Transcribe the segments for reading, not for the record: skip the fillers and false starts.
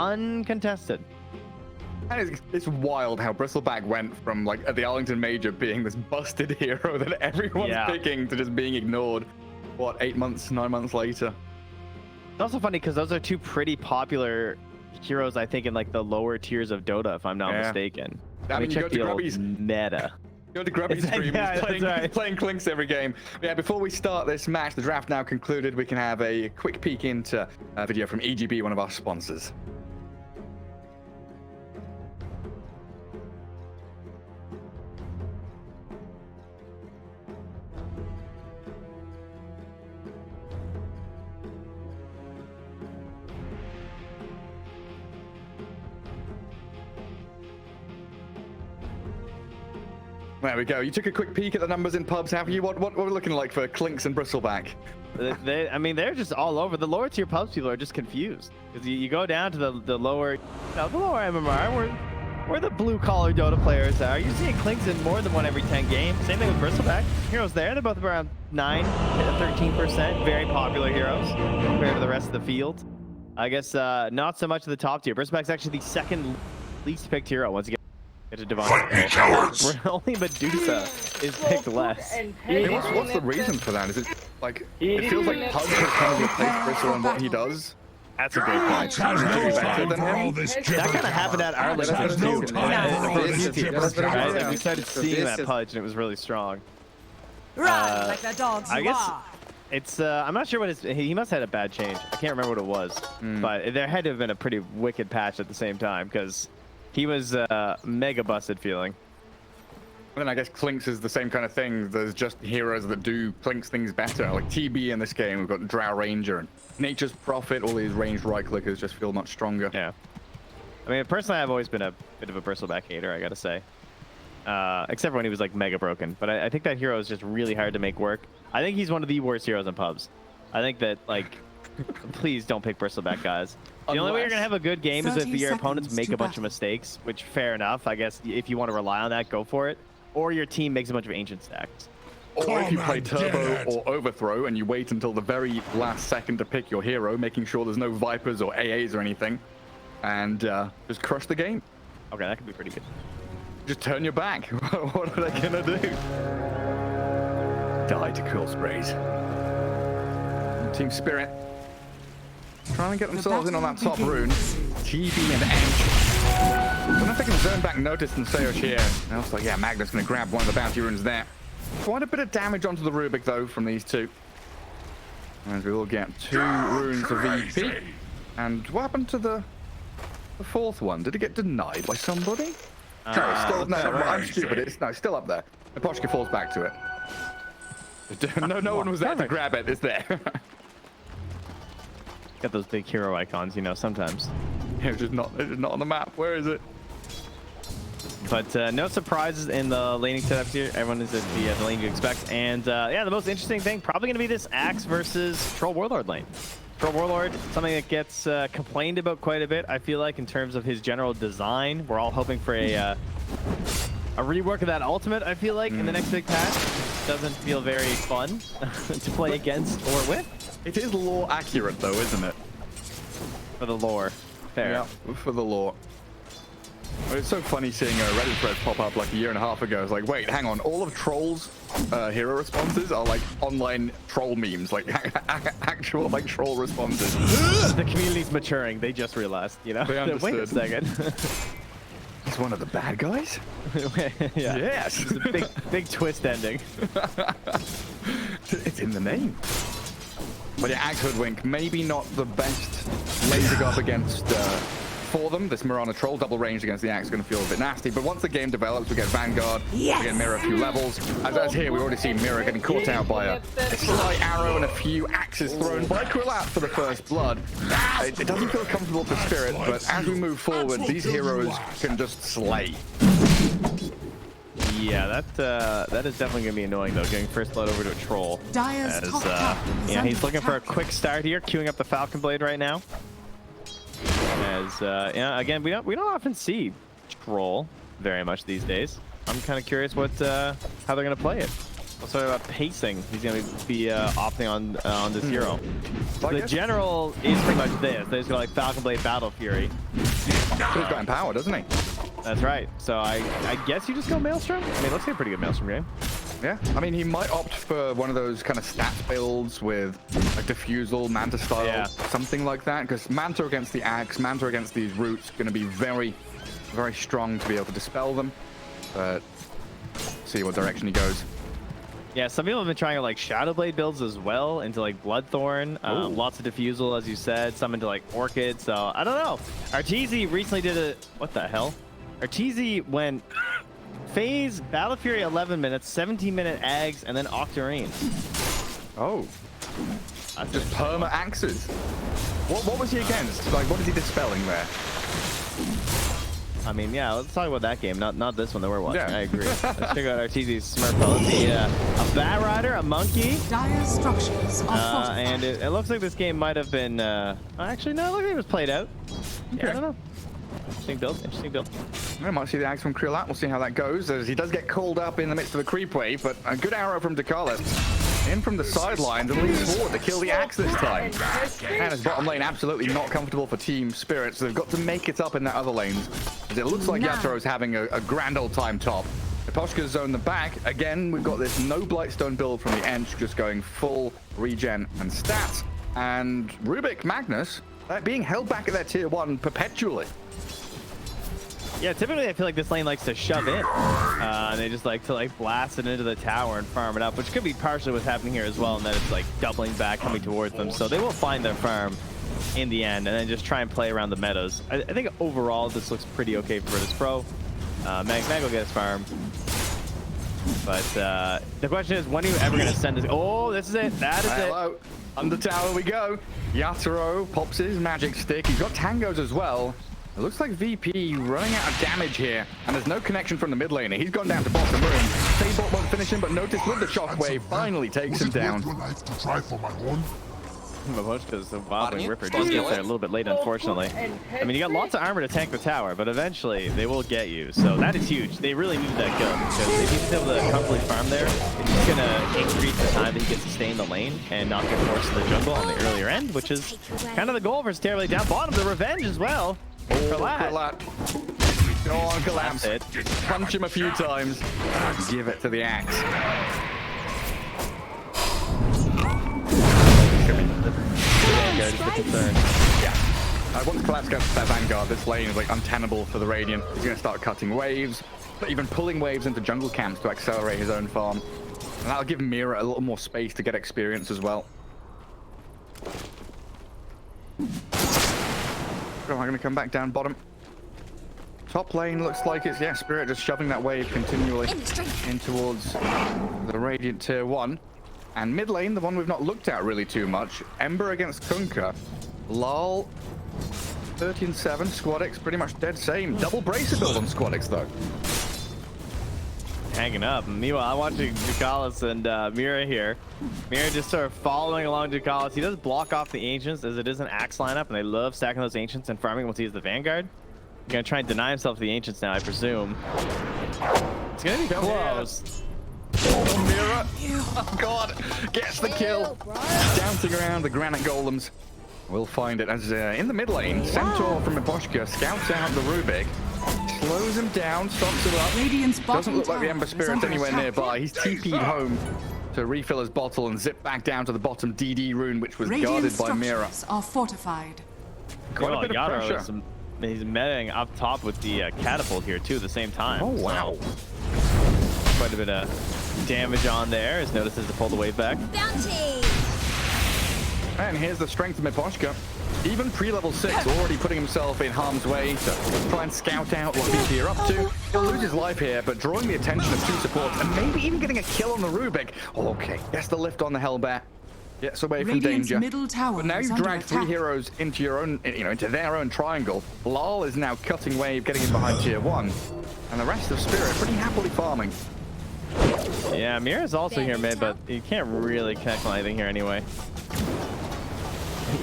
uncontested. And it's wild how Bristleback went from like at the Arlington Major being this busted hero that everyone's picking to just being ignored. What, 8 months, 9 months later? It's also funny because those are two pretty popular heroes, I think, in like the lower tiers of Dota, if I'm not mistaken. I mean, you go to Grubby's meta. Go to Grubby's stream, playing Clinks every game. But yeah, before we start this match, the draft now concluded, we can have a quick peek into a video from EGB, one of our sponsors. There we go. You took a quick peek at the numbers in pubs, have you? What are we looking like for Clinks and Bristleback? I mean, they're just all over. The lower tier pubs people are just confused because you go down to the lower, the lower MMR where the blue collar Dota players are. You're seeing Clinks in more than 1 every 10 games. Same thing with Bristleback. Heroes there, they're both around 9 to 13%. Very popular heroes compared to the rest of the field. I guess not so much of the top tier. Bristleback's actually the second least picked hero once again. To Divine. Only Medusa is picked less. Hey, what's the reason for that? Is it like it feels like Pug has kind of replaced Bristle and what he does? That's a great point. That kind of happened at our league too. We started seeing that Pudge and it was really strong. Like the dogs I guess it's I'm not sure what he must have had a bad change. I can't remember what it was, but there had to have been a pretty wicked patch at the same time because he was mega busted feeling. And then I guess Clinks is the same kind of thing. There's just heroes that do Clinks things better. Like TB in this game, we've got Drow Ranger and Nature's Prophet. All these ranged right clickers just feel much stronger. Yeah. I mean, personally, I've always been a bit of a Bristleback hater, I gotta say. Except for when he was like mega broken. But I think that hero is just really hard to make work. I think he's one of the worst heroes in pubs. I think that, like, please don't pick Bristleback, guys. The only way you're gonna have a good game is if your opponents make a bunch of mistakes, which fair enough. I guess if you want to rely on that, go for it. Or your team makes a bunch of ancient stacks. Or if you play Turbo or Overthrow and you wait until the very last second to pick your hero, making sure there's no Vipers or AAs or anything, and just crush the game. Okay, that could be pretty good. Just turn your back. What are they gonna do? Die to cool sprays. Team Spirit trying to get themselves in on that top rune. TB and Ench. I don't know if they can zone back Notice and Seosh here. And also, yeah, Magnus going to grab one of the bounty runes there. Quite a bit of damage onto the Rubik, though, from these two. As we will get 2 runes of VP. And what happened to the fourth one? Did it get denied by somebody? No, I'm stupid. It's still up there. Epochka falls back to it. No one was there to grab it. It's there. Got those big hero icons, you know, sometimes. Yeah, it's just not on the map. Where is it? But no surprises in the laning setups here. Everyone is at the lane you expect. And yeah, the most interesting thing probably going to be this Axe versus Troll Warlord lane. Troll Warlord, something that gets complained about quite a bit, I feel like, in terms of his general design. We're all hoping for a rework of that ultimate, I feel like, in the next big patch. Doesn't feel very fun to play against or with. It is lore accurate, though, isn't it? For the lore. Fair. Yeah, for the lore. But it's so funny seeing Reddit threads pop up like a year and a half ago. It's like, wait, hang on. All of Troll's hero responses are like online troll memes, like actual like troll responses. The community's maturing. They just realized, you know? They understood. Wait a second. He's one of the bad guys? Yeah. Yes. It's a big twist ending. It's in the name. But yeah, Axe Hoodwink, maybe not the best lane to go up against for them. This Mirana Troll double range against the Axe is going to feel a bit nasty. But once the game develops, we get Vanguard, we get Mirror a few levels. As here, we've already seen Mirror getting caught out by a slight arrow and a few axes thrown by Quillat for the first blood. It doesn't feel comfortable for Spirit, but as we move forward, these heroes can just slay. Yeah, that is definitely gonna be annoying though, getting first blood over to a troll. As yeah, he's looking for a quick start here, queuing up the Falcon Blade right now. As yeah, again, we don't often see troll very much these days. I'm kind of curious what how they're gonna play it. Sorry about pacing. He's going to be opting on this hero. The general is pretty much this. They just go like Falcon Blade Battle Fury. He's got empower, doesn't he? That's right. So I guess you just go Maelstrom. I mean, it looks like a pretty good Maelstrom game. Yeah, I mean, he might opt for one of those kind of stats builds with like Diffusal, Manta style, something like that. Because Manta against the Axe, Manta against these roots, going to be very, very strong to be able to dispel them. But see what direction he goes. Yeah, some people have been trying like Shadow Blade builds as well into like Bloodthorn. Lots of Diffusal, as you said. Some into like Orchid. So I don't know. Arteezy recently did a what the hell? Arteezy went phase Battle Fury 11 minutes, 17-minute Ags, and then Octarine. Oh, just perma axes. What was he against? Like, what is he dispelling there? I mean, yeah, let's talk about that game, not this one that we're watching. Yeah. I agree. Let's check out Arteezy's Smurf policy. A Bat Rider, a Monkey. Dire structures are fortified. And it looks like this game might have been... actually, no, it looks like it was played out. Yeah, Okay. I don't know. Interesting build, interesting build. I might see the axe from Krillat. We'll see how that goes, as he does get called up in the midst of the creep wave, but a good arrow from DeCarlis. In from the sidelines and leads forward to kill the axe this time. And his bottom lane absolutely not comfortable for Team Spirit, so they've got to make it up in their other lanes. As it looks like Yaturo's having a grand old time top. Eposhka's zoned the back. Again, we've got this no Blightstone build from the Ench, just going full regen and stats. And Rubik Magnus being held back at their tier 1 perpetually. Yeah, typically I feel like this lane likes to shove in. And they just like to like blast it into the tower and farm it up, which could be partially what's happening here as well, and that it's like doubling back coming towards them. So they will find their farm in the end and then just try and play around the meadows. I think overall this looks pretty okay for Virtus Pro. Mag will get his farm. But the question is, when are you ever going to send this? Oh, this is it. That is it. Under tower we go. Yaturo pops his magic stick. He's got tangos as well. It looks like VP running out of damage here, and there's no connection from the mid laner. He's gone down to bottom room. Saybot won't finish him, but Notice with the shockwave finally takes him down. Because the Wildwing Ripper does get there a little bit late, unfortunately. I mean, you got lots of armor to tank the tower, but eventually they will get you. So that is huge. They really need that kill, because if he's able to comfortably farm there, it's just going to increase the time that he gets to stay in the lane and not get forced to the jungle on the earlier end, which is kind of the goal for Stairway down bottom. The revenge as well. Krillat. Go on, collapse. Punch him a few times. Give it to the axe. Vanguard is the concern. Yeah. Once Collapse gets that Vanguard, this lane is like untenable for the Radiant. He's going to start cutting waves, but even pulling waves into jungle camps to accelerate his own farm. And that'll give Mira a little more space to get experience as well. I'm going to come back down bottom. Top lane looks like it's, Spirit just shoving that wave continually in towards the Radiant tier 1. And mid lane, the one we've not looked at really too much, Ember against Kunkka. Lol, 13-7, Squadix pretty much dead same. Double Bracer build on Squadix though. Hanging up. Meanwhile, I'm watching DeCarlis and Mira here. Mira just sort of following along DeCarlis. He does block off the Ancients, as it is an Axe lineup, and they love stacking those Ancients and farming once he has the Vanguard. He's going to try and deny himself to the Ancients now, I presume. It's going to be close. Oh, Mira. Oh, God. Gets the kill. Dancing around the Granite Golems. We'll find it as in the mid lane, Centaur from Eposhka scouts out the Rubik. Slows him down, stops him up. Doesn't look like the Ember Spirit's anywhere nearby. He's TP'd home to refill his bottle and zip back down to the bottom DD rune, which was guarded by Mira. Are fortified. Quite a bit of pressure. He's meting up top with the catapult here too at the same time. Oh, wow. So, quite a bit of damage on there, as Notices to pull the wave back. Bounty! And here's the strength of Eposhka. Even pre-level 6, already putting himself in harm's way to try and scout out what VP are up to. He'll lose his life here, but drawing the attention of 2 supports and maybe even getting a kill on the Rubik. Okay, gets the lift on the Hellbat. Gets away from danger. Middle tower but now you've dragged 3 heroes into your own, into their own triangle. Lal is now cutting wave, getting in behind tier 1. And the rest of Spirit pretty happily farming. Yeah, Mira's also here mid, but you can't really connect on anything here anyway.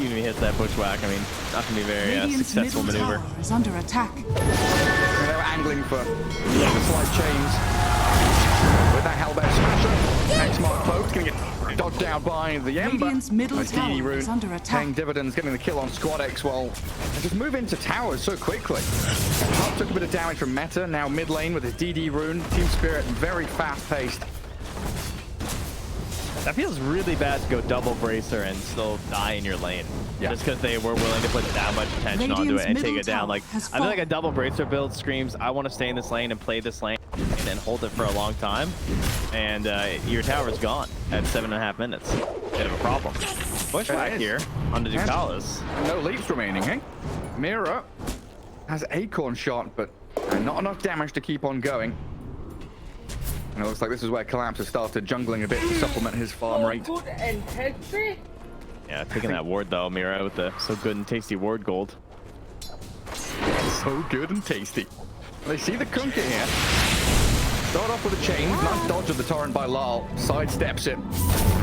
Even if he hits that bushwhack, I mean, not going to be a very successful maneuver. Is under attack. They were angling for the slight chains. With that Hellbear Smasher. Next Mark Pope's going to get dodged down by the Ember. Radiant's middle Nice tower DD rune is under attack. paying dividends, getting the kill on Squad X. Well, they just move into towers so quickly. Pop took a bit of damage from Meta. Now mid lane with his DD rune. Team Spirit very fast-paced. That feels really bad to go double bracer and still die in your lane. Yeah. Just because they were willing to put that much attention onto Radiant's it and take middle it down. tower Like, has I feel like a fallen. double bracer build screams, I want to stay in this lane and play this lane and hold it for a long time. And your tower's gone at 7.5 minutes. Bit of a problem. Pushback here on the DOTA2. No leaps remaining, eh? Mira has Acorn shot, but not enough damage to keep on going. And it looks like this is where Collapse has started jungling a bit to supplement his farm rate. Yeah, taking that ward though, Mira, with the so good and tasty ward gold. So good and tasty. They see the Kunkka here. Start off with a chain. Nice dodge of the torrent by Lal. Sidesteps it.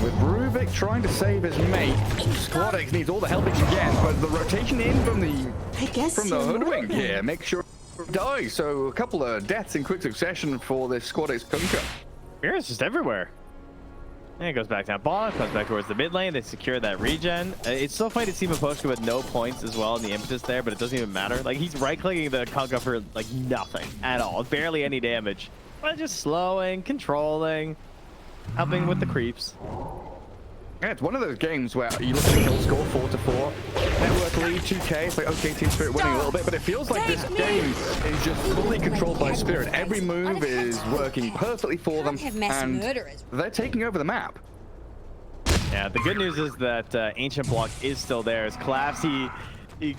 With Ruvik trying to save his mate. Squad X needs all the help he can get, but the rotation in from the hoodwink here makes sure he dies. So a couple of deaths in quick succession for this Squad X Kunkka. Mira's just everywhere. And it goes back down bottom, comes back towards the mid lane. They secure that regen. It's so funny to see Miposhka with no points as well in the impetus there, but it doesn't even matter. Like, he's right-clicking the Kunkka for, like, nothing at all. Barely any damage. But just slowing, controlling, helping with the creeps. Yeah, it's one of those games where you look at the kill score, 4-4. Network lead, 2K. It's like, okay, Team Spirit winning a little bit, but it feels like this game is just fully controlled by Spirit. Every move is working perfectly for them, and they're taking over the map. Yeah, the good news is that Ancient Block is still there. As Collapse, he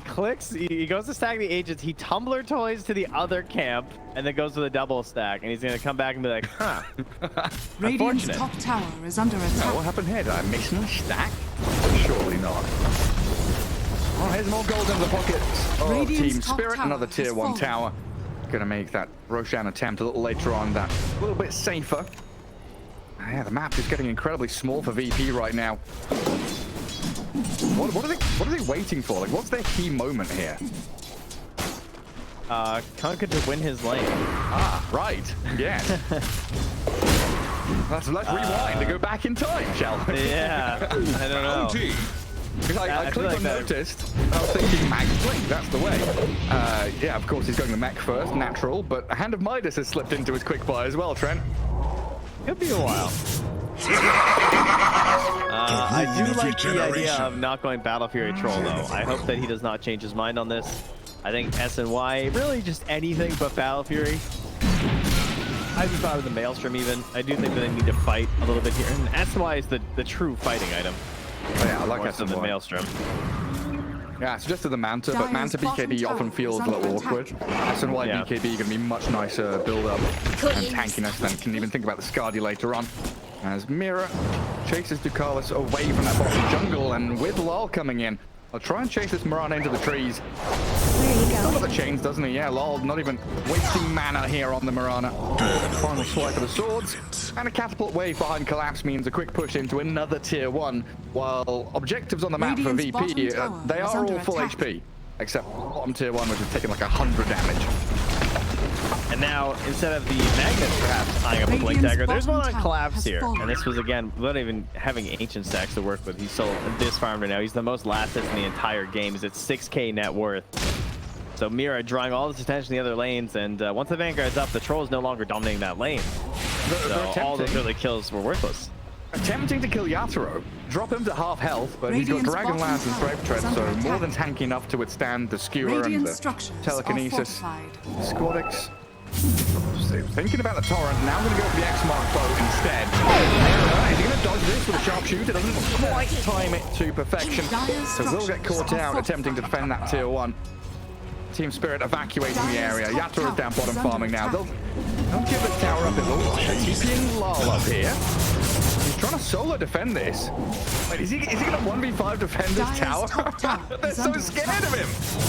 clicks, he goes to stack the agents, he tumbler toys to the other camp, and then goes to the double stack, and he's gonna come back and be like, huh. Radiant's top tower is under attack. What happened here? Did I mix my stack? Surely not. Oh, here's more gold in the pockets of Radiant's Team top Spirit. tower Another tier has 1 fallen. tower. Gonna make that Roshan attempt a little later on. That a little bit safer. Yeah, the map is getting incredibly small for VP right now. What are they waiting for? Like, what's their key moment here? Kunkka to win his lane. Ah, right. Yes. Let's rewind to go back in time, shall we? Yeah, I don't know. Because I I feel clicked like on that- noticed, and I was thinking Max Blink, that's the way. Yeah, of course he's going the mech first, natural, but a Hand of Midas has slipped into his quick buy as well, Trent. Could be a while. I do like the idea of not going Battle Fury Troll though. I hope that he does not change his mind on this. I think SNY, really just anything but Battle Fury. I even thought of the Maelstrom even. I do think that they need to fight a little bit here. And SNY is the true fighting item. Oh, yeah, I like More so than SNY. Maelstrom. Yeah, suggested the Manta, but Dire's Manta bottom BKB tower often feels is a little under awkward. SNY Yeah. BKB going to be much nicer build up and tankiness than can even think about the Scardy later on. As Mira chases Ducalis away from that bottom jungle, and with Lal coming in, I'll try and chase this Mirana into the trees. Some of the chains, doesn't he? Yeah, Lal not even wasting mana here on the Mirana. Final swipe of the swords, and a catapult wave behind Collapse means a quick push into another tier 1, while objectives on the map for Radiant's VP, bottom tower they is are under all full attack. HP, except bottom tier 1, which is taking like 100 damage. And now, instead of the Magnus perhaps tying up a Blink Radiant's Dagger, there's one bottom on tower Collapse has here. fallen. And this was, again, without even having Ancient stacks to work with. He's so this farmed right now. He's the most last hits in the entire game. He's at 6k net worth. So Mira drawing all this attention to the other lanes, and once the Vanguard's up, the Troll is no longer dominating that lane. So all those early kills were worthless. Attempting to kill Yatoro, drop him to half health, but he's got Radiant's Dragon bottom Lance and tower Brave Tread, is so under more attack. than tanky enough to withstand the Skewer and Radiant the structures Telekinesis. are fortified. Squadix. Thinking about the Torrent, now I'm going to go for the X-Mark bow instead. Is he going to dodge this with a sharpshooter? Doesn't quite time it to perfection. So we'll get caught out attempting to defend that tier 1. Team Spirit evacuating the area. Yatoro's down bottom farming now. They'll give this tower up. It looks like they're keeping Lal up here. He's trying to solo defend this. Wait, is he going to 1v5 defend this Dire's tower? top tower They're is so under scared attack. of him.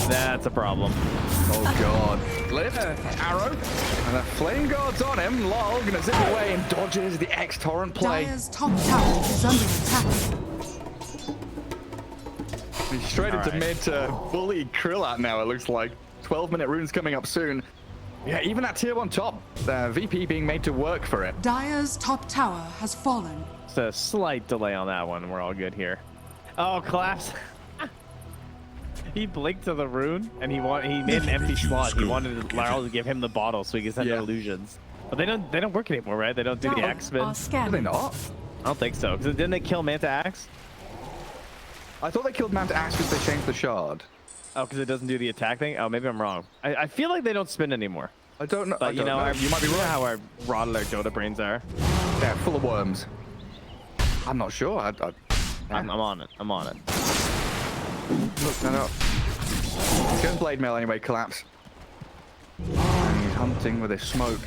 That's a problem. Oh god. Lift, arrow, and the flame guard's on him. Lal gonna zip away and dodges the X-Torrent play. Dire's top tower is under attack. He's straight into Alright. mid to bully Krill out now, it looks like. 12-minute runes coming up soon. Yeah, even that tier 1 top, VP being made to work for it. Dire's top tower has fallen. Just a slight delay on that one. We're all good here. Oh, collapse. He blinked to the rune, and he made an empty slot. He wanted Larl to give him the bottle so he could send illusions. But they don't work anymore, right? They don't do the X-Men. Do they not? I don't think so. Because didn't they kill Manta Axe? I thought they killed Manta Axe because they changed the shard. Oh, because it doesn't do the attack thing? Oh, maybe I'm wrong. I feel like they don't spin anymore. I don't know. But you know, you might be right. How our rotten our Dota brains are. Yeah, full of worms. I'm not sure. I'm on it. I'm on it. Look that up. He's going blade mail anyway, collapse. And he's hunting with his smoke.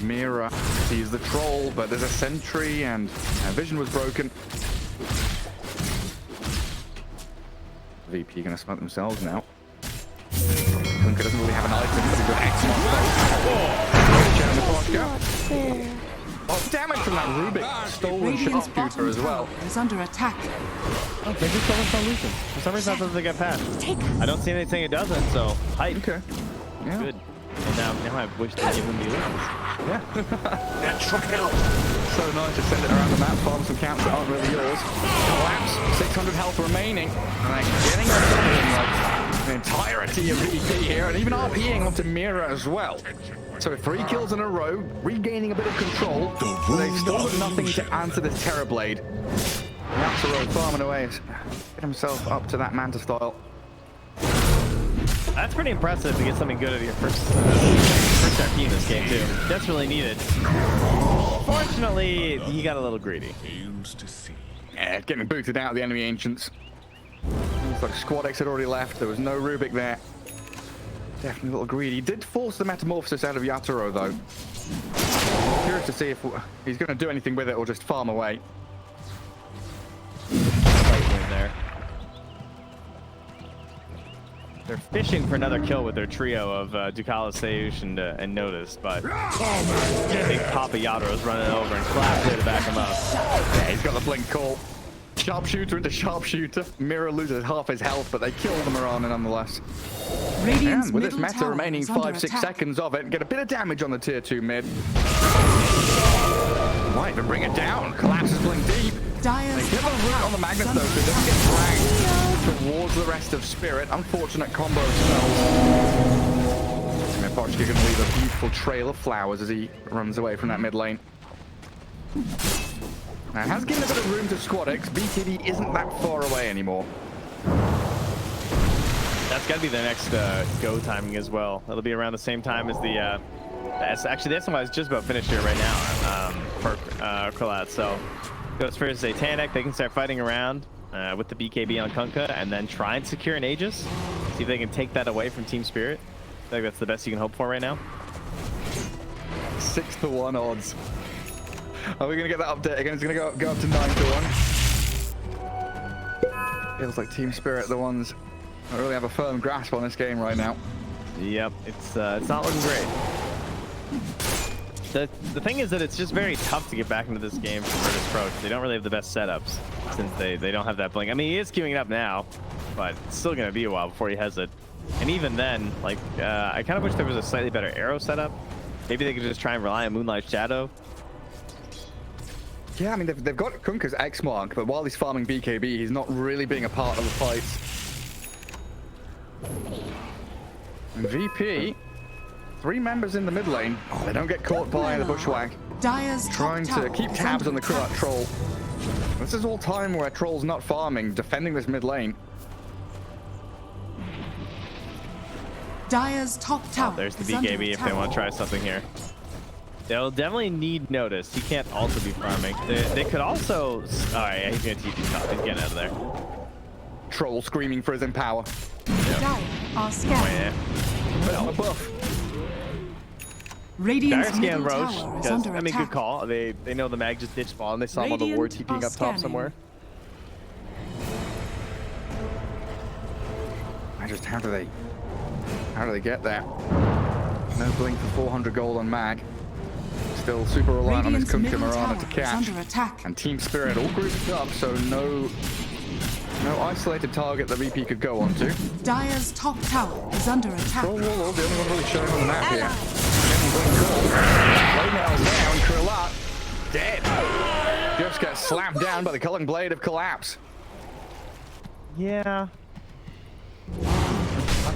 Mira sees the troll, but there's a sentry and vision was broken. VP gonna smoke themselves now. Kunka doesn't really have an item, but a good X-Mark. Oh, damage from that Rubik stolen sharpshooter as well. Is under attack. Oh, they just told us solutions. For some reason, I thought they got passed. I don't see anything it doesn't, so hype. Okay. Yeah. Good. And now I wish they'd give them the illusions. Yeah. Natural health. So nice to send it around the map, farm some camps that aren't really yours. Collapse, 600 health remaining. And getting like the entirety of VP here, and even RPing onto Mira as well. So 3 kills in a row, regaining a bit of control. They've still got nothing to answer this Terrorblade. Yatoro farming away, get himself up to that Manta style. That's pretty impressive to get something good out of your first RP in this game too. That's really needed. Fortunately, he got a little greedy. Yeah, getting booted out of the enemy ancients. Looks like Squad X had already left. There was no Rubik there. Definitely a little greedy. He did force the metamorphosis out of Yatoro though. I'm curious to see if he's going to do anything with it or just farm away. There. They're fishing for another kill with their trio of DOTA2 and Notice, but big Papa Yatoro's running over and Collapse there to back him up. Yeah, he's got the blink call. Sharpshooter into sharpshooter. Mira loses half his health, but they kill the Mirana nonetheless. And with this meta remaining 5-6 seconds of it, get a bit of damage on the tier 2 mid. Might even bring it down. Collapses blink deep. They hit the root on the Magnus though, so it doesn't get dragged towards the rest of Spirit. Unfortunate combo spells. Pochka going to leave a beautiful trail of flowers as he runs away from that mid lane. Now, it has given a bit of room to Squad X. BKB isn't that far away anymore. That's got to be the next go timing as well. It'll be around the same time as the actually, the SMI is just about finished here right now for Crolat. So, goes for Satanic. They can start fighting around with the BKB on Kunkka and then try and secure an Aegis. See if they can take that away from Team Spirit. I think that's the best you can hope for right now. 6-1 odds. Are we going to get that update again? It's going to go up to 9-1. Feels like Team Spirit, the ones that really have a firm grasp on this game right now. Yep, it's not looking great. The thing is that it's just very tough to get back into this game from Virtus Pro. They don't really have the best setups since they don't have that blink. I mean, he is queuing it up now, but it's still going to be a while before he has it. And even then, like, I kind of wish there was a slightly better arrow setup. Maybe they could just try and rely on Moonlight Shadow. Yeah, I mean, they've got Kunkka's X-Mark, but while he's farming BKB, he's not really being a part of the fights. And VP, 3 members in the mid lane. Oh, they don't get caught by the Bushwhack. Trying to keep tabs on the Krulat Troll. This is all time where Troll's not farming, defending this mid lane. Dire's top tower. There's the BKB if they want to try something here. They'll definitely need Notice. He can't also be farming. They could also... Alright, yeah, he's going to TP top. He's getting out of there. Troll screaming for his empower. Yep. Dire are scared. Well, a buff. Radiant's middle tower is under attack. Good call. They know the mag just ditched spawn. They saw him on the ward TPing up top somewhere. How do they get there? No blink for 400 gold on mag. Still super reliant on his Kunkka Mirana to catch. And Team Spirit all grouped up, so no isolated target that VP could go onto. Dire's top tower is under attack. Troll Warlord, the only one really showing on the map here. Blade nails down, Krillat dead. Just gets slammed down by the Culling Blade of Collapse. Yeah.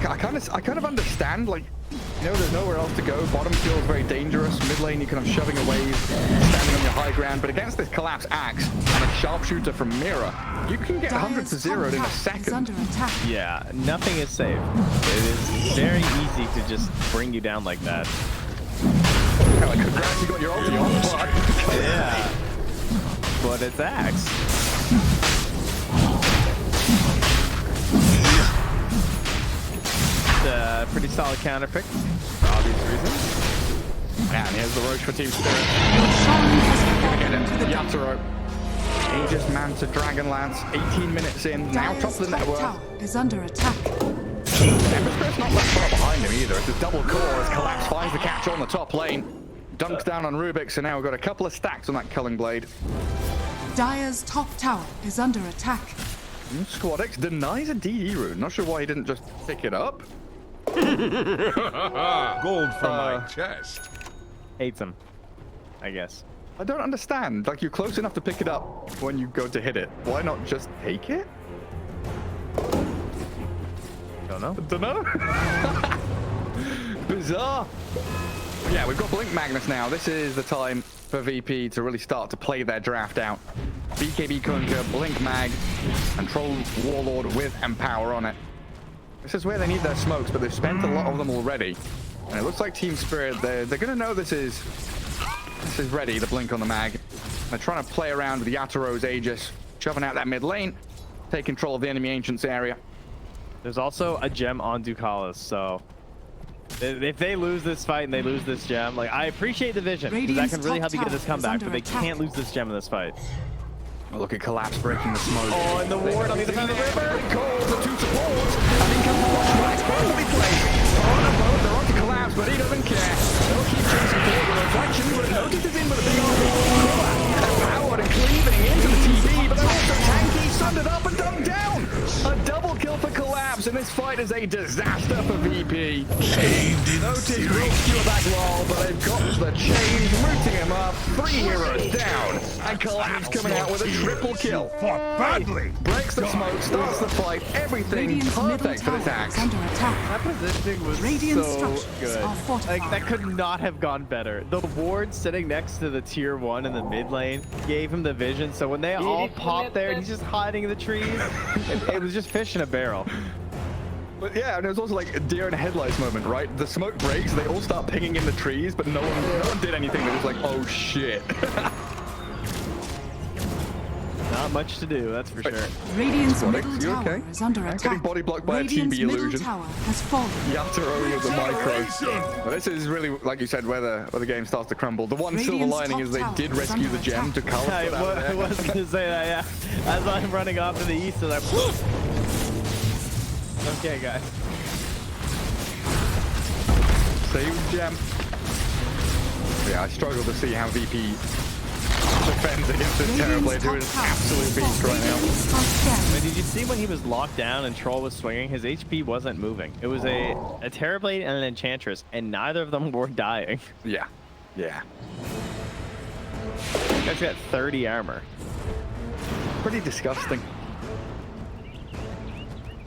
I kind of understand, like, you know, there's nowhere else to go. Bottom feels very dangerous. Mid lane, you're kind of shoving away, standing on your high ground. But against this Collapse Axe and a sharpshooter from Mira, you can get 100 to 0 in a second. Yeah, nothing is safe. It is very easy to just bring you down like that. Yeah, like, congrats, you got your ulti on, but... Yeah. But it's Axe. Pretty solid counter pick, for obvious reasons. And here's the Roche for Team Spirit. Gonna get it. Yatoro. Aegis Manta Dragonlance. 18 minutes in. Now top of the network. Is under attack. Ember Spirit's not left far behind him either. It's a double core as Collapse finds the catch on the top lane. Dunks down on Rubik, so now we've got a couple of stacks on that Culling Blade. Dire's top tower is under attack. Squad X denies a DD rune. Not sure why he didn't just pick it up. Gold from my chest. Hates him, I guess. I don't understand. Like, you're close enough to pick it up when you go to hit it. Why not just take it? Don't know. Don't know. Bizarre. Yeah, we've got Blink Magnus now. This is the time for VP to really start to play their draft out. BKB Conquer, Blink Mag, and Troll Warlord with Empower on it. This is where they need their smokes, but they've spent a lot of them already. And it looks like Team Spirit, they're going to know this is ready, the Blink on the Mag. They're trying to play around with Yatoro's Aegis, shoving out that mid lane, take control of the enemy Ancients area. There's also a gem on Ducalis, so if they lose this fight and they lose this gem, like, I appreciate the vision, because that can really help you get this comeback, but they can't lose this gem in this fight. Oh, look at Collapse breaking the smoke. Oh, and the ward on the other side of the river. Calls the two supports, and in comes the watch right. Perfectly played. On a boat, they're on to Collapse, but he doesn't care. They'll keep chasing forward with reflections, but notices in with a big arm. Empowered and cleaving into the TV, but they're also tanky, sundered up and dunked down. A double kill for Collapse, and this fight is a disaster for VP. Notice will skewer back wall, but they've got the chains rooting him up. 3 heroes down, and Collapse coming out with a triple kill. Fought badly. Breaks the smoke, starts the fight, everything perfect for this axe. Under attack. That positioning was Radiant so structures good. are fortified. Like, that could not have gone better. The ward sitting next to the tier 1 in the mid lane gave him the vision, so when they all pop there and he's just hiding in the trees, it was just fish in a barrel. But yeah, and it was also like a deer in headlights moment, right? The smoke breaks, they all start pinging in the trees, but no one did anything. They was like, oh shit. Not much to do, that's for sure. Radiant's Squad middle X, you tower okay? is under I'm attack. getting body blocked by Radiant's a TB middle illusion. tower has fallen. Yatoro with the micro. But this is really, like you said, where the game starts to crumble. The one silver Radiant's lining is they top did tower is rescue the under gem to attack. Carl. I was gonna say that, yeah. As I'm running off to the east, and I'm... Okay, guys. Save gem. Yeah, I struggle to see how VP defends against this Terrorblade, who is an absolute beast right now. But did you see when he was locked down and Troll was swinging? His HP wasn't moving. It was a Terrorblade and an Enchantress, and neither of them were dying. Yeah. Yeah. This guy's got 30 armor. Pretty disgusting.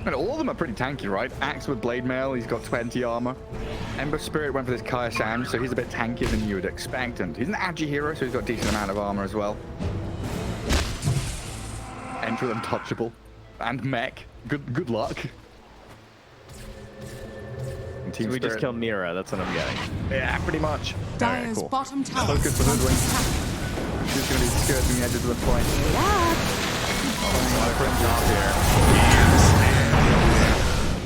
And all of them are pretty tanky, right? Axe with Blade Mail, he's got 20 armor. Ember Spirit went for this Kaya Sand, so he's a bit tankier than you would expect. And he's an Agi hero, so he's got a decent amount of armor as well. Enter Untouchable. And Mech. Good luck. And Team So we Spirit. just killed Mira, that's what I'm getting. Yeah, pretty much. Dire's Cool. bottom tower Focus for is under Hoodwink. attack. She's going to be skirting the edges of the fight. My friend's out here.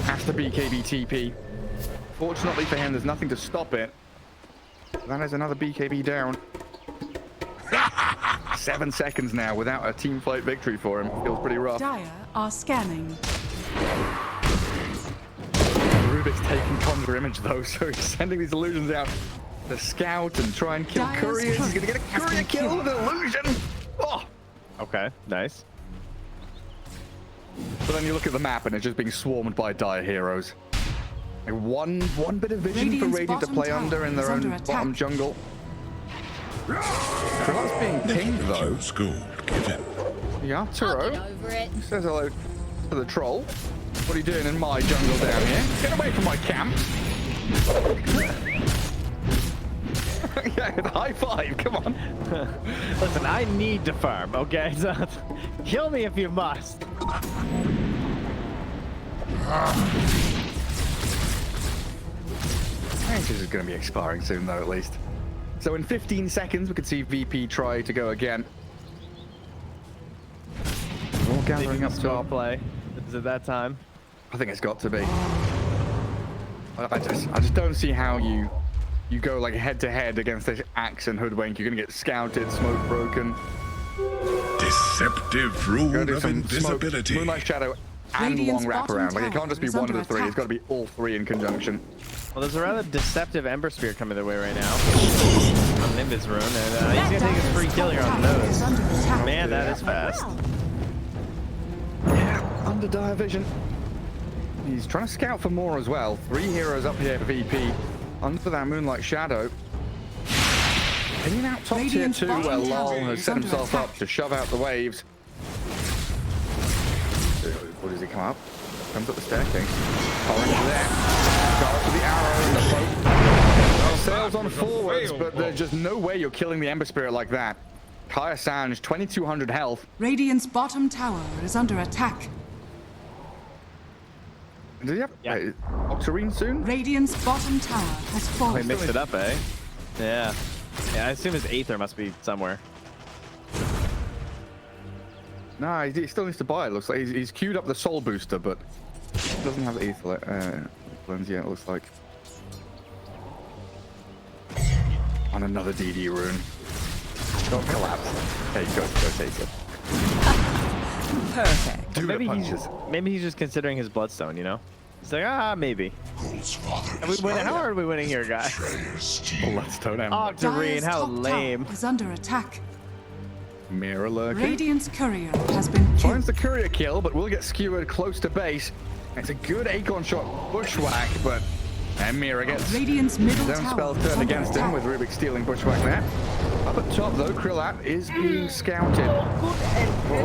Has to BKB TP. Fortunately for him, there's nothing to stop it. That is another BKB down. 7 seconds now without a team fight victory for him. Feels pretty rough. Dire are scanning. Rubik's taking Conjure Image though, so he's sending these illusions out to scout and try and kill Dire's couriers. He's turret gonna get a has courier been kill killed. with an illusion. Oh! Okay, nice. But then you look at the map and it's just being swarmed by Dire heroes. One bit of vision for Radiant to play under in their own bottom jungle. Krill's being pinged though. School, give it. Yeah, Turo. He says hello to the troll. What are you doing in my jungle down here? Get away from my camp. Yeah, high five, come on. Listen, I need to farm, okay? So kill me if you must. I think this is going to be expiring soon though, at least. So in 15 seconds, we could see VP try to go again. All gathering up top. Play. Is it that time? I think it's got to be. I just don't see how you go like head to head against this Axe and Hoodwink. You're gonna get scouted, smoke broken. Deceptive rule of invisibility. Moonlight Shadow and long wraparound. Like it can't just be one of the three. It's got to be all three in conjunction. Well, there's a rather deceptive Ember Spear coming their way right now. On Nimbus Rune, and he's gonna take his free kill here on the nose. Man, that is fast. Yeah, under dire vision. He's trying to scout for more as well. 3 heroes up here for VP. Under that Moonlight Shadow. Hanging out top tier 2 where Lol has set himself up to shove out the waves. What does he come up? Comes up the staircase. Orange there. Start with the arrow and the boat. Sails on forwards, but there's just no way you're killing the Ember Spirit like that. Kaya Sanj, 2200 health. Radiant's bottom tower is under attack. Does he have Octarine soon? Radiant's bottom tower has fallen. They mixed it up, eh? Yeah. Yeah, I assume his Aether must be somewhere. Nah, he still needs to buy it. Looks like he's queued up the Soul Booster, but he doesn't have Aether lens yet, it looks like. On another DD rune. Don't collapse. Hey, go take it. Perfect. Maybe he's just considering his bloodstone, you know? He's like, maybe. How are we winning here, guys? Bloodstone Ember. Octarine, how lame. Is under attack. Mirror lurking. Radiant's courier has been killed. Finds the courier kill, but will get skewered close to base. It's a good Acorn shot bushwhack, but Mira gets Radiant's middle his own tower spell turned against him with Rubik stealing bushwhack there. Up at top though, Krillat is being scouted. What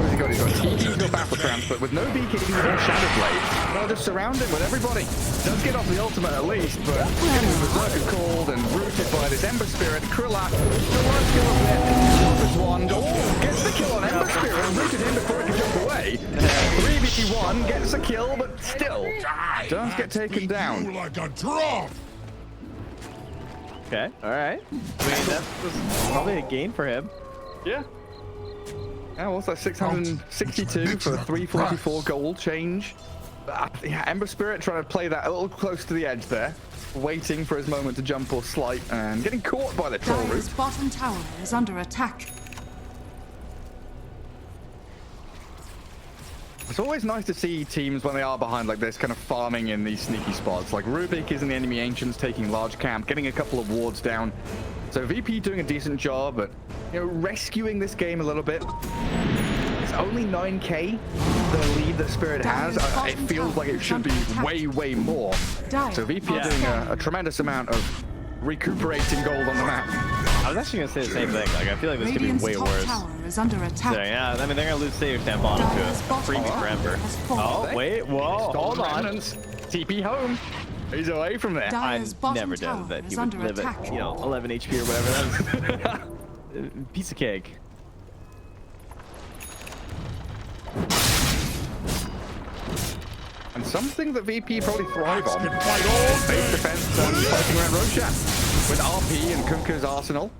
has he got? He's got TP, he's got Battle Trance, but with no BKB or Shadow Blade, well, just surround him with everybody. Does get off the ultimate at least, but getting Berserker called and rooted by this Ember Spirit. Krillat still wants to kill him there. His wand. Oh, gets the kill on Ember Spirit and rooted him before he can jump away. 3v1 gets a kill, but still does get taken down. Like a drum. Okay, alright. I mean, that was probably a gain for him. Yeah. Yeah, what's that? 662 for 344 gold change. Yeah, Ember Spirit trying to play that a little close to the edge there. Waiting for his moment to jump or slight and getting caught by the troll root. Dire's bottom tower is under attack. It's always nice to see teams when they are behind like this kind of farming in these sneaky spots. Like Rubik is in the enemy ancients taking large camp, getting a couple of wards down. So VP doing a decent job, but you know, rescuing this game a little bit. It's only 9k the lead that Spirit has. It feels like it should be way more. So VP doing a tremendous amount of recuperating gold on the map. I was actually gonna say the same thing. Like, I feel like this could be way worse. Tower is under attack. So, yeah, I mean, they're gonna lose Savior Stamp bottom to it. Freebie for Ember. Oh, wait, whoa, hold on. TP home. He's away from there. I never doubted that he would live at, 11 HP or whatever. That was piece of cake. And something that VP probably thrive on. Base defense and fighting around Roshan. With RP and Kunkka's arsenal,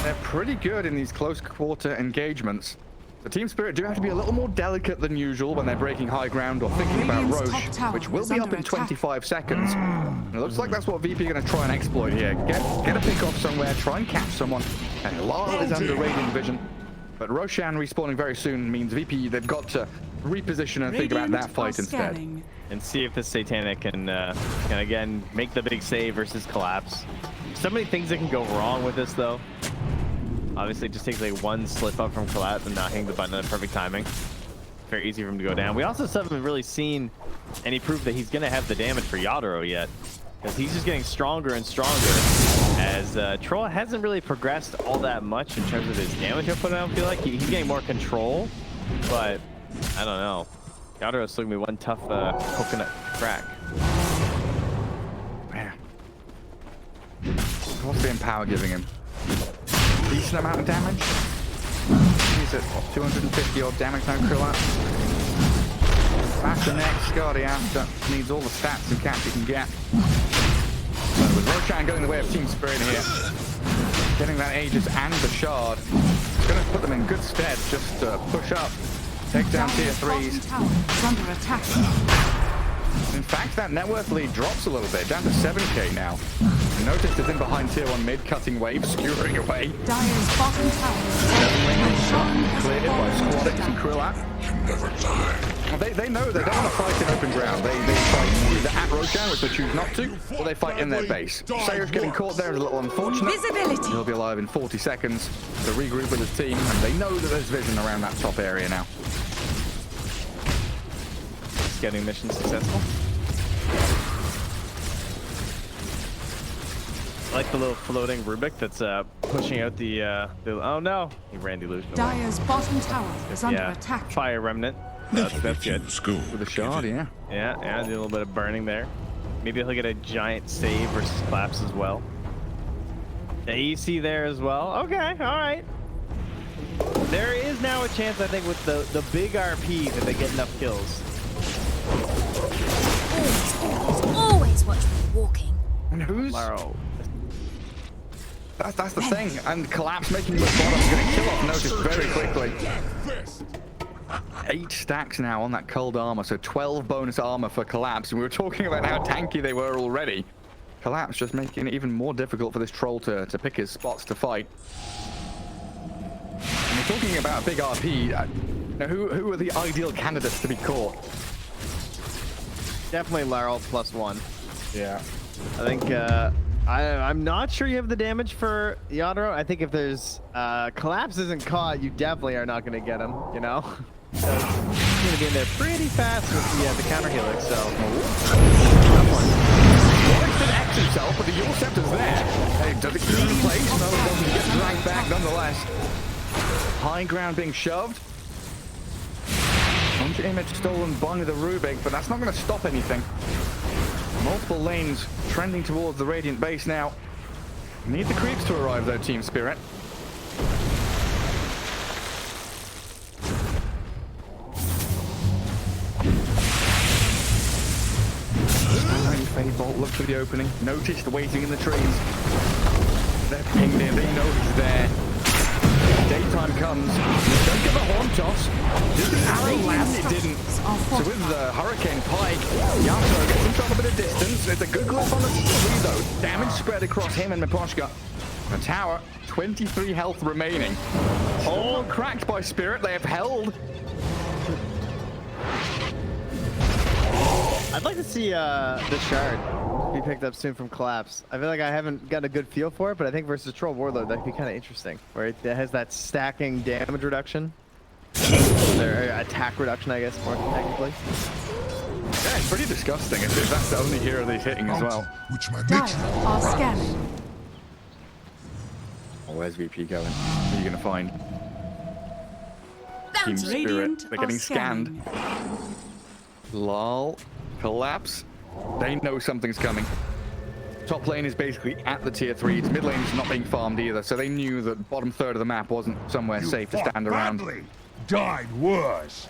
they're pretty good in these close quarter engagements. The Team Spirit do have to be a little more delicate than usual when they're breaking high ground or thinking about Roche, which will be up in 25 seconds. And it looks like that's what VP are going to try and exploit here. Get a pick off somewhere, try and catch someone. And Lal is under radiant vision. But Roshan respawning very soon means VP, they've got to reposition and think about that fight instead. And see if this Satanic can again make the big save versus collapse. So many things that can go wrong with this though. Obviously it just takes like one slip up from collapse and not hitting the button at perfect timing. Very easy for him to go down. We also still haven't really seen any proof that he's gonna have the damage for Yadoro yet. because he's just getting stronger and stronger as Troll hasn't really progressed all that much in terms of his damage output. I don't feel like he's getting more control, but I don't know. Yadro is looking me one tough coconut crack. Man, what's the Empower giving him? Decent amount of damage. He's at 250 odd damage now. Krillap. After next, Scardy after needs all the stats and caps he can get. So with Roshan going the way of Team Spirit here, getting that Aegis and the Shard, it's going to put them in good stead just to push up, take down tier 3s. Under attack. In fact, that net worth lead drops a little bit, down to 7k now. Notice it's in behind tier 1 mid, cutting waves, skewering away. Dire's bottom tower. Cleared by Squadix and Krillap. Never die. They know they don't want to fight in open ground. They fight either at Roshan, which they choose not to, or they fight in their base. Sayers getting caught there is a little unfortunate. Visibility. He'll be alive in 40 seconds to regroup with his team, and they know that there's vision around that top area now. Getting mission successful. I like the little floating Rubik that's pushing out the oh no, he ran the illusion away. Dire's bottom tower is under attack. Fire remnant. That's good. With a shard, yeah. Yeah, do a little bit of burning there. Maybe he'll get a giant save versus collapse as well. The EC there as well. Okay, all right. There is now a chance, I think, with the big RP that they get enough kills. Always watch me walking. And who's? Laro. That's the thing. And Collapse making the bottom is going to kill off Notice very quickly. 8 stacks now on that cold armor, so 12 bonus armor for Collapse. And we were talking about how tanky they were already. Collapse just making it even more difficult for this troll to pick his spots to fight. And we're talking about a big RP. Who are the ideal candidates to be caught? Definitely Laryl +1. Yeah. I think I'm not sure you have the damage for Yadro. I think if there's Collapse isn't caught, you definitely are not going to get him, you know? So he's going to be in there pretty fast with the counter helix, so. Wallace did X himself, but the Yule Scepter's there. Hey, does it keep in place? No, it doesn't. He gets dragged back nonetheless. High ground being shoved. Launch image stolen by the Rubik, but that's not going to stop anything. Multiple lanes trending towards the Radiant base now. Need the creeps to arrive though, Team Spirit. Fade Bolt looks for the opening. Noticed waiting in the trees. They're pinged in. They know he's there. Daytime comes. Don't get the horn toss. Did the arrow land? It didn't. So with the Hurricane Pike, Yasuo gets himself a bit of distance. It's a good grip on the tree though. Damage spread across him and Miposhka. The tower, 23 health remaining. All cracked by Spirit. They have held. I'd like to see the shard be picked up soon from Collapse. I feel like I haven't got a good feel for it, but I think versus Troll Warlord that could be kind of interesting, where it has that stacking damage reduction, or attack reduction, I guess, more technically. Yeah, it's pretty disgusting if that's the only hero they're hitting as well. Which my Dire nature. are scanning. Oh, where's VP going? What are you going to find? Team Spirit. Radiant They're getting are scanned. scanning. Lol. Collapse. They know something's coming. Top lane is basically at the tier 3s. Mid lane is not being farmed either, so they knew that bottom third of the map wasn't somewhere safe to stand around. Died worse.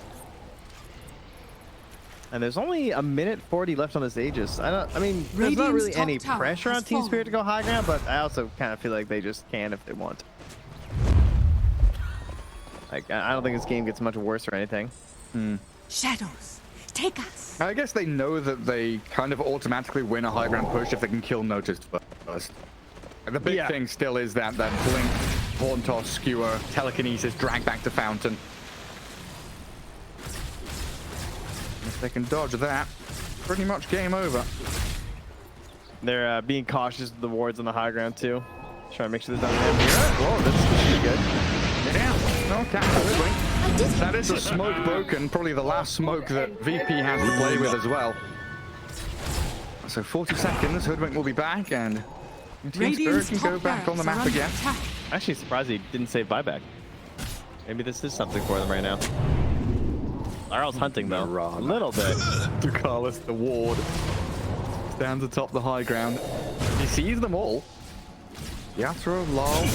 And there's only a minute 40 left on this Aegis. I mean, there's not really Radiant's any top tower pressure on has Team fallen. Spirit to go high ground, but I also kind of feel like they just can if they want. Like, I don't think this game gets much worse or anything. Shadows, take us. I guess they know that they kind of automatically win a high ground push if they can kill Noticed first. The big thing still is that blink, horn toss, skewer, telekinesis, drag back to fountain. If they can dodge that, pretty much game over. They're being cautious with the wards on the high ground too. Trying to make sure there's not an enemy. Whoa, this is pretty good. Yeah, no, absolutely. I did it. That is a smoke broken, probably the last smoke that VP has to play with as well. So 40 seconds, Hoodwink will be back, and Team Spirit Radiant's can go top back on the barracks map are under again. attack. Actually surprised he didn't save buyback. Maybe this is something for them right now. Larl's hunting though, a little bit. Ducalis, the ward, stands atop the high ground. He sees them all. Yasuo, Lol.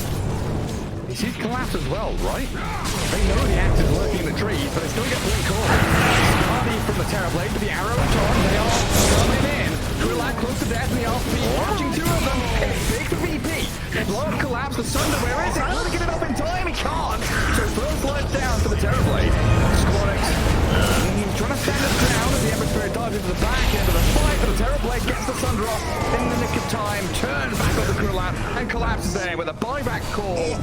He sees Collapse as well, right? They know the axe is lurking in the trees, but they still get blink call. Scarby from the Terrorblade with the arrow and charge. They are coming in. Krilak close to death in the RP. Watching two of them. It's big for VP. Blow up Collapse. The Sunder, where is it? Will he get it up in time? He can't. So throw slides down to the Terrorblade. Squadix. He's trying to stand his ground as the Ember Spirit dives into the back end of the fight, but the Terrorblade gets the Sunder off in the nick of time. Turns back on the Krilak and collapses there with a buyback call.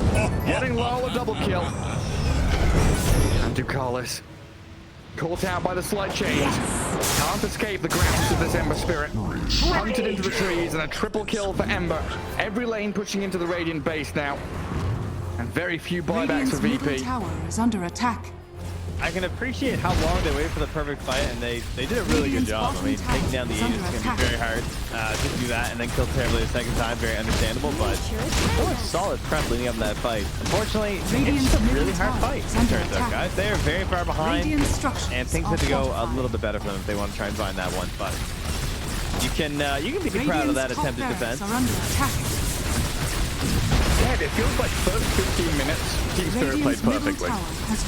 Getting low, a double kill. And Ducalis, caught out by the slight change, can't escape the grasp of this Ember Spirit. Hunted into the trees and a triple kill for Ember. Every lane pushing into the Radiant base now. And very few buybacks Radiant's for middle VP. tower is under attack. I can appreciate how long they waited for the perfect fight, and they did a really good job. I mean, taking down the Aegis is going to be very hard to do that, and then kill terribly the second time, very understandable, but still a solid prep leading up to that fight. Unfortunately, it's just a really hard fight, it turns out, guys. They are very far behind, and things have to go a little bit better for them if they want to try and find that one spot. You can be proud of that attempted defense. Yeah, it feels like first 15 minutes, Team Spirit played perfectly.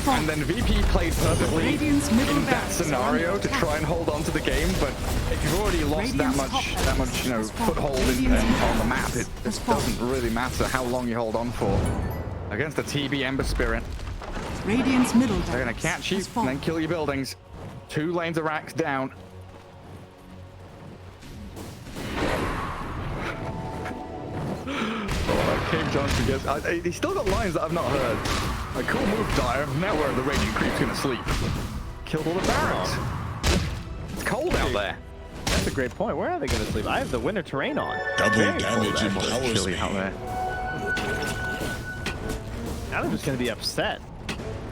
And then VP played perfectly in that scenario to try and hold on to the game, but if you've already lost that much, you know, foothold on the map, it doesn't really matter how long you hold on for. Against the TB Ember Spirit, Radiant's middle they're gonna catch you and then kill your buildings. 2 lanes of racks down. King Johnson gets... he's still got lines that I've not heard. A cool move, Dire. Now where the Raging Creep's gonna sleep. Killed all the barracks. It's cold out there. That's a great point. Where are they going to sleep? I have the winter terrain on. Double Very damage cold and out. power Chilly out there. Now they're just going to be upset.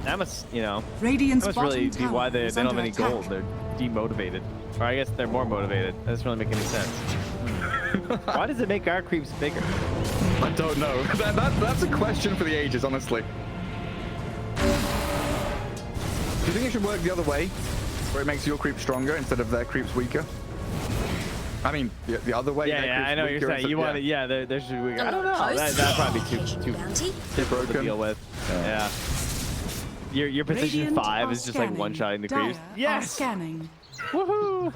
That must, you know, Radiant's that must really bottom be why they tower don't have is any under gold. attack. They're demotivated. Or I guess they're more motivated. That doesn't really make any sense. Why does it make our creeps bigger? I don't know. That's a question for the ages, honestly. Do you think it should work the other way? Where it makes your creep stronger instead of their creeps weaker? I mean, the other way. Yeah, I know what you're saying. You want it, yeah, they're just weaker. I don't know. That'd probably be too broken to deal with. Yeah. Your position Radiant 5 are is just like scanning. one-shotting the creeps. Dire are Yes! scanning. Woohoo!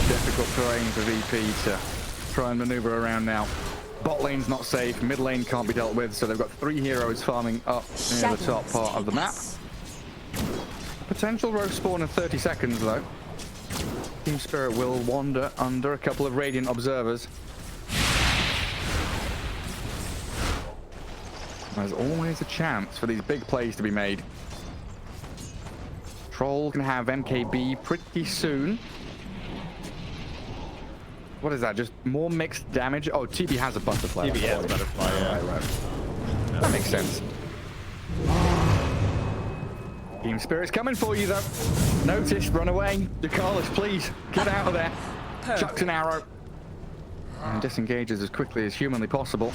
Difficult terrain for VP to try and maneuver around now. Bot lane's not safe, mid lane can't be dealt with, so they've got 3 heroes farming up near the top part of the map. Potential rogue spawn in 30 seconds though. Team Spirit will wander under a couple of Radiant observers. There's always a chance for these big plays to be made. Troll can have MKB pretty soon. What is that? Just more mixed damage? Oh, TB has a butterfly. TB has a butterfly, yeah. Right. That makes sense. Team Spirit's coming for you, though. Notice, run away. Ducalis, please, get out of there. Chucks an arrow. And disengages as quickly as humanly possible.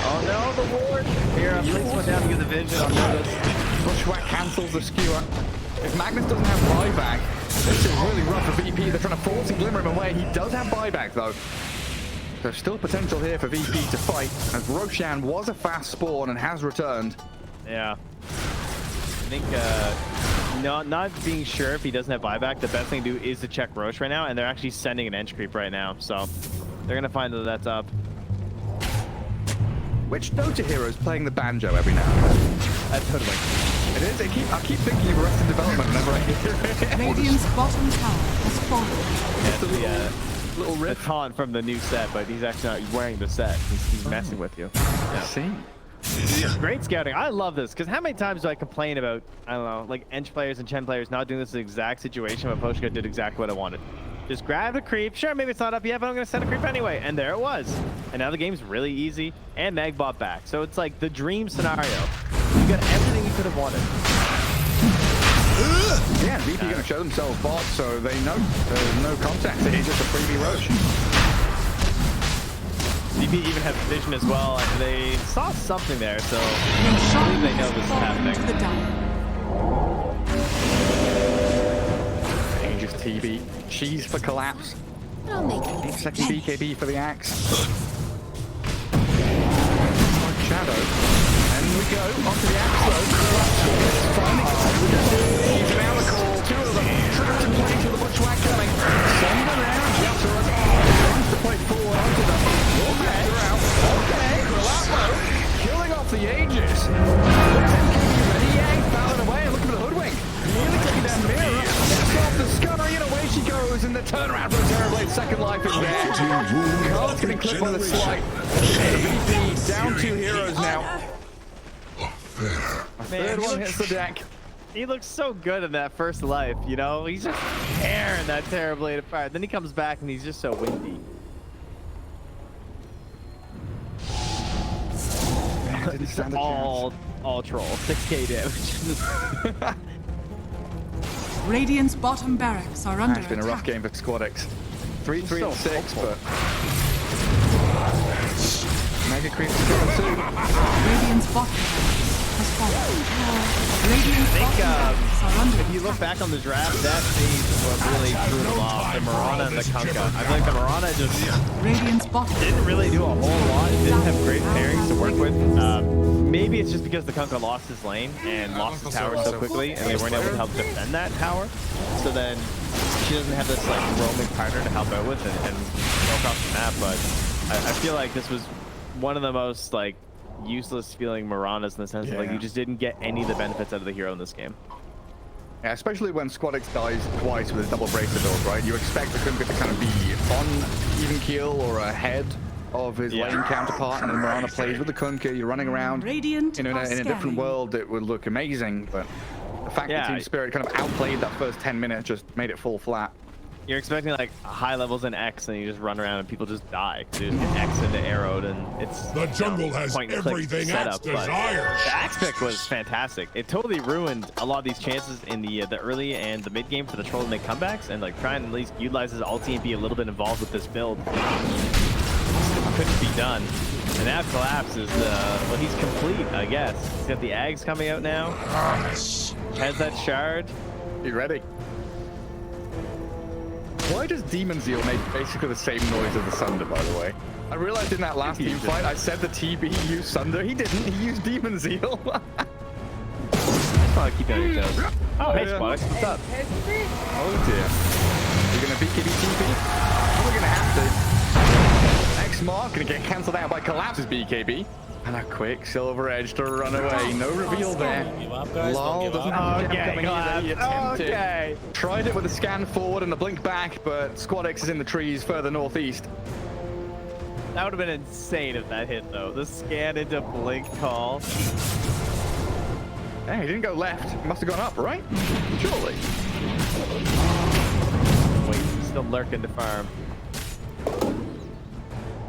Oh no, the ward! Here, Fleets went down to get the vision on notice. Bushwhack cancels the skewer. If Magnus doesn't have buyback, this is really rough for VP. They're trying to force and glimmer him away. He does have buyback, though. There's still potential here for VP to fight, as Roshan was a fast spawn and has returned. Yeah. I think not being sure if he doesn't have buyback, the best thing to do is to check Roche right now, and they're actually sending an edge creep right now, so they're gonna find that that's up. Which Dota hero is playing the banjo every now and then? Totally. It is. I keep thinking of Arrested Development whenever I hear it. Radiant's bottom tower has fallen. It's Little the riff. taunt from the new set, but he's actually not wearing the set. He's messing with you. I see. Great scouting. I love this, because how many times do I complain about, I don't know, like Ench players and Chen players not doing this exact situation, but Poshka did exactly what I wanted. Just grab the creep. Sure, maybe it's not up yet, but I'm going to send a creep anyway. And there it was. And now the game's really easy. And Mag bought back. So it's like the dream scenario. You got everything you could have wanted. Yeah, VP going to show themselves bot, so they know there's no contact. It is just a freebie Roche. DP even has vision as well, and they saw something there, so I believe they know this is happening. Dangerous TB. Cheese for collapse. I'll make it. 8 second BKB for the axe. Shadow. And we go onto the axe though. He's around the call. Two of them trapped in place with the bushwhack coming. Send them around. Yatoro runs the plate forward onto them. Okay. Okay. Rolappo killing off the Aegis. He ain't fouling away and looking for the hoodwink. Nearly taking down Mira. That's off the scurry and away she goes. And the turnaround for Terrorblade. Second life is there. Carl's getting clipped by the slight. VP down 2 heroes now. Man, Third one hits the deck. He looks so good in that first life, you know? He's just tearing that Terrorblade apart. Then he comes back and he's just so windy. Didn't stand a all troll. 6k damage. Radiant's bottom barracks are under It's been a rough game for Squadix. 3-3 and 6, but Mega Creep is going too. Radiant's bottom barracks has fallen. Radiant's bottom barracks are under If you look back on the draft, that stage is what really threw them off. The Mirana and the Kunkka. I feel like the Mirana just Radiant's bottom didn't really do a whole lot. Didn't have great pairings to work with. Maybe it's just because the Kunkka lost his lane and lost his tower so quickly, and they weren't able to help defend that tower. So then she doesn't have this like roaming partner to help out with and go across the map. But I feel like this was one of the most like useless feeling Miranas in the sense of like you just didn't get any of the benefits out of the hero in this game. Yeah, especially when Squadix dies twice with his double bracer build, right? You expect the Kunkka to kind of be on even keel or ahead of his lane counterpart, and then Mirana plays with the Kunkka. You're running around. Radiant in a different world, it would look amazing, but the fact that Team Spirit kind of outplayed that first 10 minutes just made it fall flat. You're expecting like high levels in X, and you just run around and people just die. They just get X into arrowed, and it's The jungle has everything Axe desires. The Axe pick was fantastic. It totally ruined a lot of these chances in the early and the mid game for the troll to make comebacks and like try and at least utilize his ulti and be a little bit involved with this build. Couldn't be done. And now Collapse is well, he's complete, I guess. He's got the Ags coming out now. Has that shard. You ready? Why does Demon Zeal make basically the same noise as the Sunder, by the way? I realized in that last team fight, I said the TB used Sunder. He didn't. He used Demon Zeal. Just want to keep it on your toes. Oh, hey, Squadix. What's up? Oh, dear. You're going to BKB TB? We're going to have to. X-Mark going to get cancelled out by Collapse's BKB. And a quick Silver Edge to run away. No reveal there. Lol doesn't have a jab coming either. He attempted. Tried it with a scan forward and a blink back, but Squadix is in the trees further northeast. That would have been insane if that hit, though. The scan into blink call. Hey, he didn't go left. He must have gone up, right? Surely. Wait, he's still lurking to farm.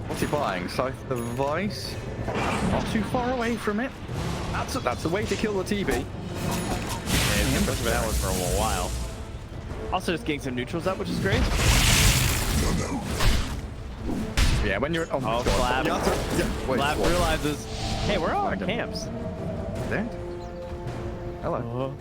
What's he buying? Scythe the Vice? Not too far away from it. That's the way to kill the TB. Yeah, he's been pushing that one for a while. Also just getting some neutrals up, which is great. Yeah, when you're... Oh, Flap. Flap realizes, hey, we're all our camps. There. Hello.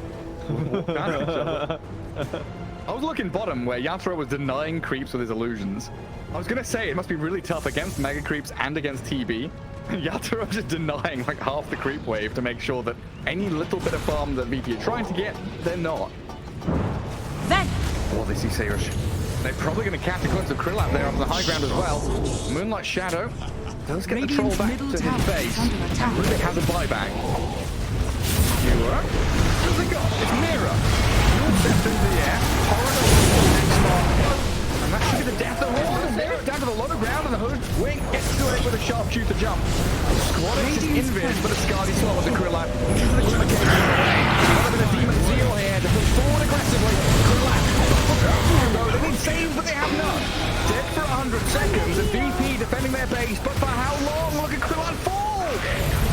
I was looking bottom where Yatoro was denying creeps with his illusions. I was gonna say it must be really tough against mega creeps and against TB. Yatoro just denying like half the creep wave to make sure that any little bit of farm that VP are trying to get, they're not. Then. Oh, they see Sayrush. They're probably gonna catch a glimpse of Krillap there on the high ground as well. Moonlight Shadow does get the troll back to his base. Rubik has a buyback. Viewer. Who's it got? It's Mira. Steps into the air. And that should be the death of all. Mira down to the low ground and the hood wing gets to it with a sharpshooter jump. Squadix is invis, but a Scardy swallows the Krillap. Another bit of Demon Zeal here to push forward aggressively. Krillap. They need saves, but they have none. Dead for 100 seconds, and VP defending their base, but for how long? Look at Krillap fall!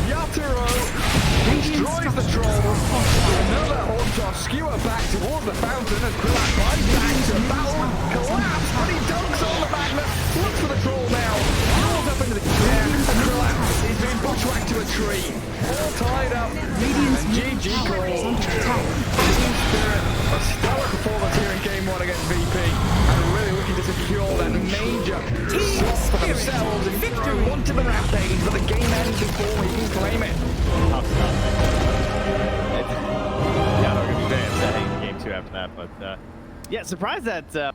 Yatoro destroys the troll. Another Ortos skewer back to the fountain as Krillak buys back to a battle. Collapse, but he dunks on the Magnus. Looks for the troll now. Rolls up into the air. And Krillak is being bushwhacked to a tree. All tied up. Radiant's And GG call. Team Spirit, a stellar performance here in Game 1 against VP. And really looking to secure that major slot for themselves. And victory onto the rampage, but the game ends before we can claim it. Tough stuff. Yeah, they're going to be very upsetting in game 2 after that. But yeah, surprised that